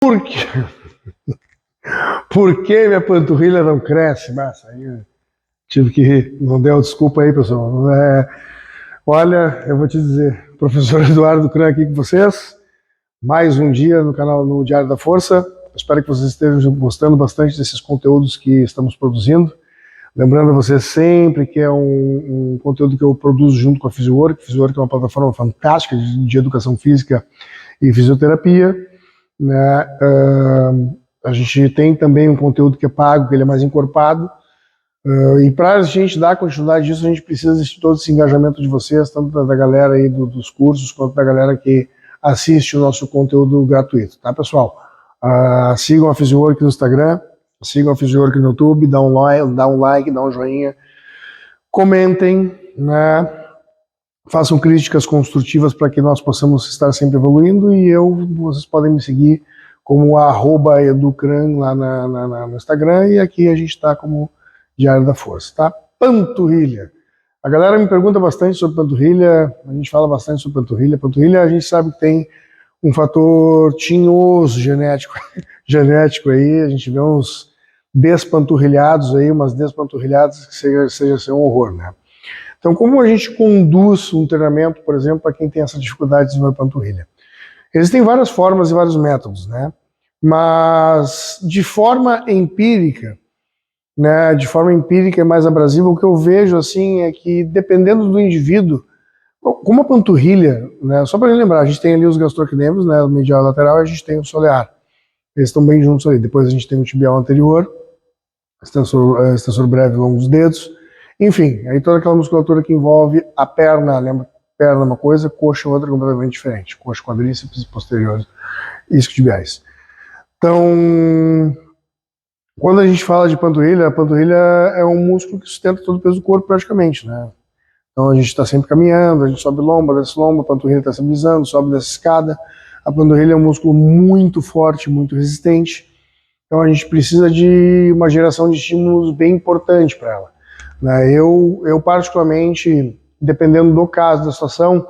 Por quê? Por que minha panturrilha não cresce? Mas aí eu tive que rir. Não deu desculpa aí, pessoal. Olha, eu vou te dizer, professor Eduardo Kran aqui com vocês. Mais um dia no canal, no Diário da Força. Espero que vocês estejam gostando bastante desses conteúdos que estamos produzindo. Lembrando a vocês sempre que é um conteúdo que eu produzo junto com a Fisiowork. A Fisiowork é uma plataforma fantástica de educação física e fisioterapia, né? A gente tem também um conteúdo que é pago, que ele é mais encorpado. E para a gente dar continuidade disso, a gente precisa de todo esse engajamento de vocês, tanto da galera aí dos cursos, quanto da galera que assiste o nosso conteúdo gratuito, tá, pessoal? Sigam a Fisiowork no Instagram, sigam a Fisiowork no YouTube, dá um like, dá um joinha, comentem, né? Façam críticas construtivas para que nós possamos estar sempre evoluindo, e vocês podem me seguir como @educran lá no Instagram, e aqui a gente está como Diário da Força, tá? Panturrilha. A galera me pergunta bastante sobre panturrilha, a gente fala bastante sobre panturrilha. Panturrilha a gente sabe que tem um fator tinhoso genético aí, a gente vê uns despanturrilhados aí, umas despanturrilhadas que seja ser um horror, né? Então, como a gente conduz um treinamento, por exemplo, para quem tem essa dificuldade de desenvolver panturrilha? Existem várias formas e vários métodos, né? Mas de forma empírica, né, de forma empírica e mais abrasiva, o que eu vejo assim é que, dependendo do indivíduo, como a panturrilha, né, só para lembrar, a gente tem ali os gastrocnêmios, né, o medial e lateral, e a gente tem o solear. Eles estão bem juntos ali. Depois a gente tem o tibial anterior, extensor breve longo dos dedos, enfim, aí toda aquela musculatura que envolve a perna, lembra? Perna é uma coisa, coxa é outra completamente diferente. Coxa, quadríceps, posteriores, isquiotibiais. Então, quando a gente fala de panturrilha, a panturrilha é um músculo que sustenta todo o peso do corpo praticamente, né? Então a gente está sempre caminhando, a gente sobe lomba, desce lomba, a panturrilha está estabilizando, sobe dessa escada. A panturrilha é um músculo muito forte, muito resistente. Então a gente precisa de uma geração de estímulos bem importante para ela, né? Eu particularmente, dependendo do caso, da situação,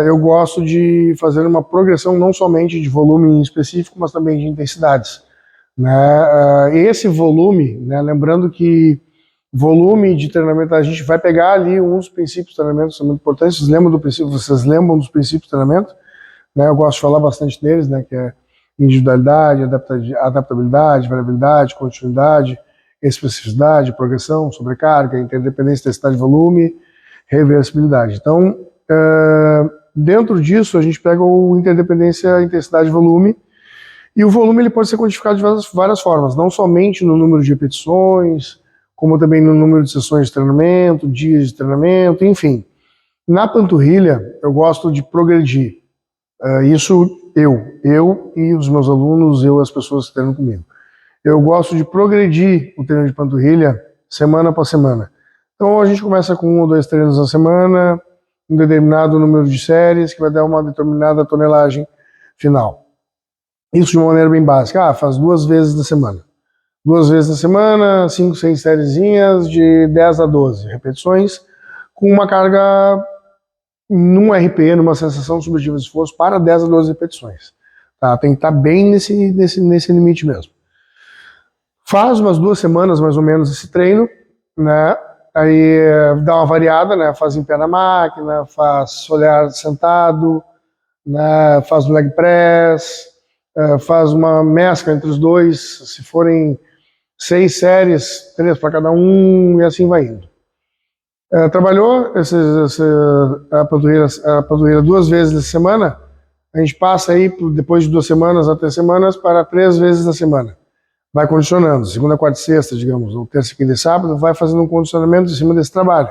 eu gosto de fazer uma progressão não somente de volume específico, mas também de intensidades, né? Esse volume, né, lembrando que volume de treinamento, a gente vai pegar ali uns princípios de treinamento que são muito importantes. Vocês lembram dos princípios de treinamento? Né, eu gosto de falar bastante deles, né, que é individualidade, adaptabilidade, variabilidade, continuidade, especificidade, progressão, sobrecarga, interdependência, intensidade, volume, reversibilidade. Então, dentro disso, a gente pega o interdependência, intensidade e volume, e o volume ele pode ser quantificado de várias formas, não somente no número de repetições, como também no número de sessões de treinamento, dias de treinamento, enfim. Na panturrilha, eu gosto de progredir. Isso eu e os meus alunos, eu e as pessoas que treinam comigo. Eu gosto de progredir o treino de panturrilha semana após semana. Então a gente começa com 1 ou 2 treinos na semana, um determinado número de séries, que vai dar uma determinada tonelagem final. Isso de uma maneira bem básica. Faz 2 vezes na semana. 2 vezes na semana, 5, 6 sériezinhas de 10 a 12 repetições, com uma carga num RP, numa sensação subjetiva de esforço, para 10 a 12 repetições. Tá? Tem que estar bem nesse limite mesmo. Faz umas 2 semanas, mais ou menos, esse treino, né? Aí dá uma variada, né? Faz em pé na máquina, faz solear sentado, né? Faz o leg press, faz uma mescla entre os dois, se forem 6 séries, 3 para cada um, e assim vai indo. Trabalhou a panturrilha 2 vezes na semana, a gente passa aí, depois de 2 semanas a 3 semanas, para 3 vezes na semana. Vai condicionando, segunda, quarta e sexta, digamos, ou terça, quinta e sábado, vai fazendo um condicionamento em cima desse trabalho.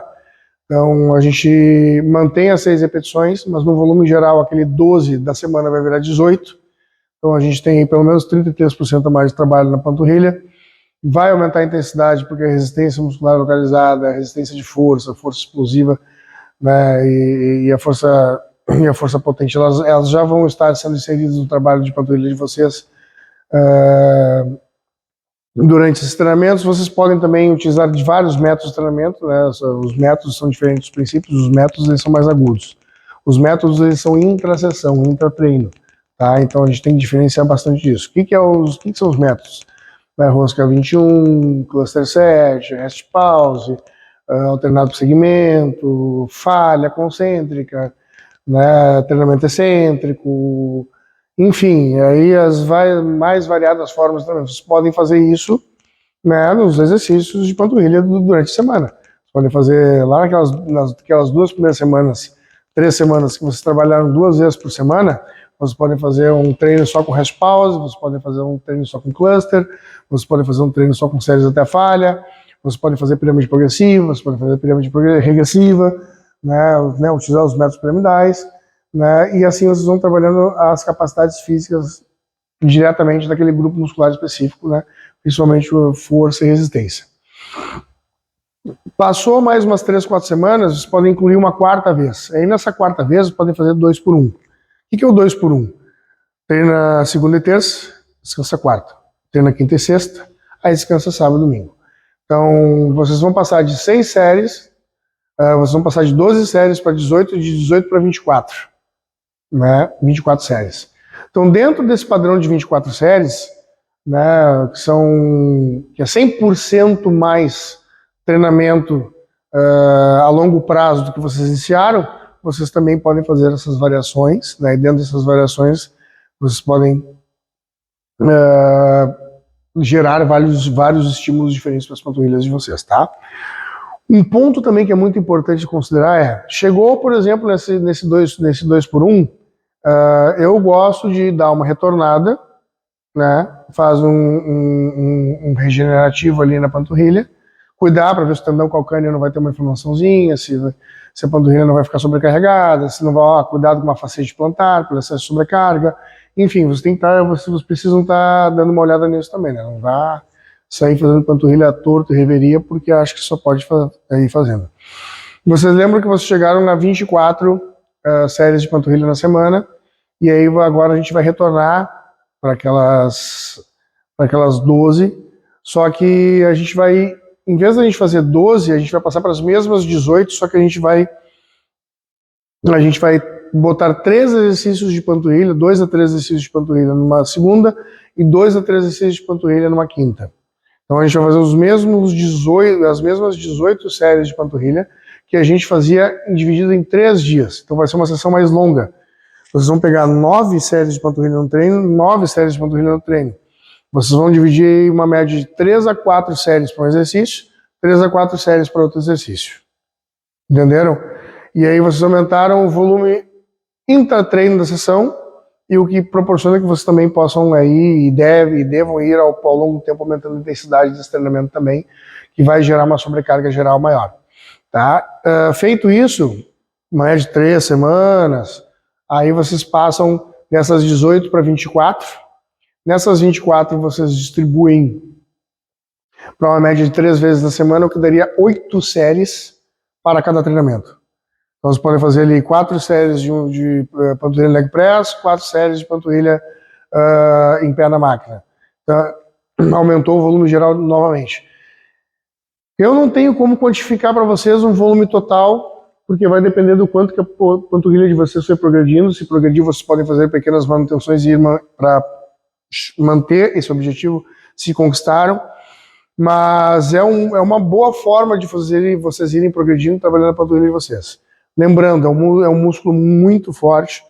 Então a gente mantém as 6 repetições, mas no volume geral, aquele 12 da semana vai virar 18. Então a gente tem pelo menos 33% a mais de trabalho na panturrilha. Vai aumentar a intensidade, porque a resistência muscular localizada, a resistência de força, a força explosiva, né, e a força potente, elas já vão estar sendo inseridas no trabalho de panturrilha de vocês durante esses treinamentos. Vocês podem também utilizar de vários métodos de treinamento, né, os métodos são diferentes dos princípios, os métodos eles são mais agudos. Os métodos eles são intra-sessão, intra-treino. tá? Então a gente tem que diferenciar bastante disso. O que são os métodos? Rosca 21, cluster 7, rest pause, alternado por segmento, falha concêntrica, né, treinamento excêntrico, enfim, aí as mais variadas formas também. Vocês podem fazer isso, né, nos exercícios de panturrilha durante a semana. Vocês podem fazer lá naquelas 2 primeiras semanas, 3 semanas que vocês trabalharam 2 vezes por semana, vocês podem fazer um treino só com rest pause, vocês podem fazer um treino só com cluster, vocês podem fazer um treino só com séries até falha, vocês podem fazer pirâmide progressiva, vocês podem fazer pirâmide regressiva, né, utilizar os métodos piramidais, né, e assim vocês vão trabalhando as capacidades físicas diretamente daquele grupo muscular específico, né, principalmente força e resistência. Passou mais umas 3, 4 semanas, vocês podem incluir uma 4ª vez. Aí nessa 4ª vez, vocês podem fazer 2 por 1. O que é o 2 por 1? Treina segunda e terça, descansa quarta. Treina quinta e sexta, aí descansa sábado e domingo. Então, vocês vão passar de 6 séries, vocês vão passar de 12 séries para 18, de 18 para 24. Né? 24 séries. Então, dentro desse padrão de 24 séries, né, que é 100% mais treinamento a longo prazo do que vocês iniciaram, vocês também podem fazer essas variações, né, e dentro dessas variações vocês podem gerar vários estímulos diferentes para as panturrilhas de vocês, tá? Um ponto também que é muito importante considerar chegou, por exemplo, nesse 2 por 1, eu gosto de dar uma retornada, né, faz um regenerativo ali na panturrilha, cuidar para ver se o tendão calcâneo não vai ter uma inflamaçãozinha, se a panturrilha não vai ficar sobrecarregada, se não vai, cuidado com uma facete plantar, por excesso de sobrecarga, enfim, vocês precisam estar dando uma olhada nisso também, né, não vá sair fazendo panturrilha torto e reveria, porque acho que só pode ir fazendo. Vocês lembram que vocês chegaram na 24 séries de panturrilha na semana, e aí agora a gente vai retornar para aquelas 12, só que a gente vai, em vez de a gente fazer 12, a gente vai passar para as mesmas 18, só que a gente vai botar 3 exercícios de panturrilha, 2 a 3 exercícios de panturrilha numa segunda e 2 a 3 exercícios de panturrilha numa quinta. Então a gente vai fazer as mesmas 18 séries de panturrilha que a gente fazia dividida em 3 dias. Então vai ser uma sessão mais longa. Vocês vão pegar 9 séries de panturrilha no treino, 9 séries de panturrilha no treino. Vocês vão dividir uma média de 3 a 4 séries para um exercício, 3 a 4 séries para outro exercício. Entenderam? E aí vocês aumentaram o volume intra-treino da sessão, e o que proporciona que vocês também possam aí, e devam ir ao longo do tempo aumentando a intensidade desse treinamento também, que vai gerar uma sobrecarga geral maior. Tá? Feito isso, mais de 3 semanas, aí vocês passam dessas 18 para 24. Nessas 24 vocês distribuem para uma média de 3 vezes na semana, o que daria 8 séries para cada treinamento. Então vocês podem fazer ali 4 séries de panturrilha leg press, 4 séries de panturrilha em pé na máquina. Então, aumentou o volume geral novamente. Eu não tenho como quantificar para vocês um volume total, porque vai depender do quanto que a panturrilha de vocês foi progredindo. Se progredir, vocês podem fazer pequenas manutenções e ir para manter esse objetivo, se conquistaram. Mas é uma boa forma de vocês irem progredindo, trabalhando a panturrilha de vocês. Lembrando, é um músculo muito forte,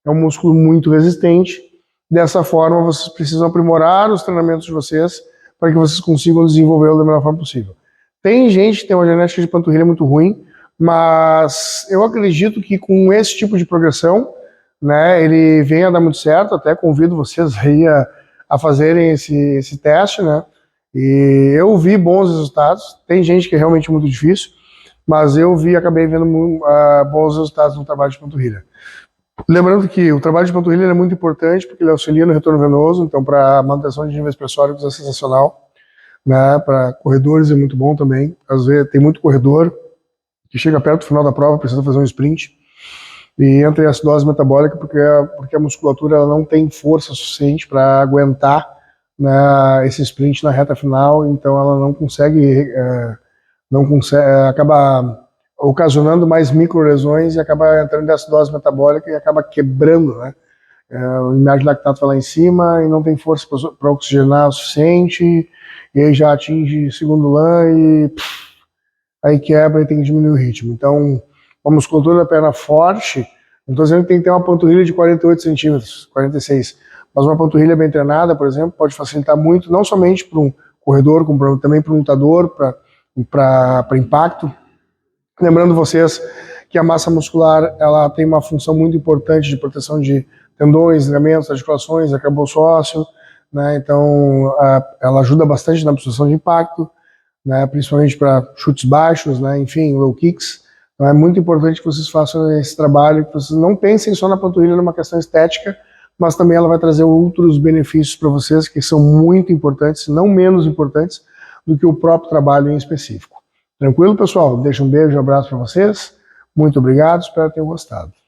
é um músculo muito resistente. Dessa forma, vocês precisam aprimorar os treinamentos de vocês para que vocês consigam desenvolvê-lo da melhor forma possível. Tem gente que tem uma genética de panturrilha muito ruim, mas eu acredito que com esse tipo de progressão, né, ele venha a dar muito certo. Até convido vocês aí a fazerem esse teste, né? E eu vi bons resultados. Tem gente que é realmente muito difícil, mas eu acabei vendo bons resultados no trabalho de panturrilha. Lembrando que o trabalho de panturrilha é muito importante porque ele auxilia no retorno venoso, então para a manutenção de níveis pressóricos é sensacional, né? Para corredores é muito bom também. Às vezes tem muito corredor que chega perto do final da prova, precisa fazer um sprint e entra em acidose metabólica porque a musculatura ela não tem força suficiente para aguentar, né, esse sprint na reta final, então ela não consegue acaba ocasionando mais microlesões e acaba entrando em acidose metabólica e acaba quebrando, né, o limiar de lactato vai lá em cima e não tem força para oxigenar o suficiente, e aí já atinge segundo lã e aí quebra e tem que diminuir o ritmo. Então, uma musculatura da perna forte, não estou dizendo que tem que ter uma panturrilha de 48 centímetros, 46, mas uma panturrilha bem treinada, por exemplo, pode facilitar muito, não somente para um corredor, como também para um lutador, para impacto. Lembrando vocês que a massa muscular ela tem uma função muito importante de proteção de tendões, ligamentos, articulações, arcabouço ósseo, né? Então ela ajuda bastante na absorção de impacto, né? Principalmente para chutes baixos, né? Enfim, low kicks. Então é muito importante que vocês façam esse trabalho, que vocês não pensem só na panturrilha numa questão estética, mas também ela vai trazer outros benefícios para vocês que são muito importantes, não menos importantes do que o próprio trabalho em específico. Tranquilo, pessoal? Deixa um beijo, um abraço para vocês. Muito obrigado, espero que tenham gostado.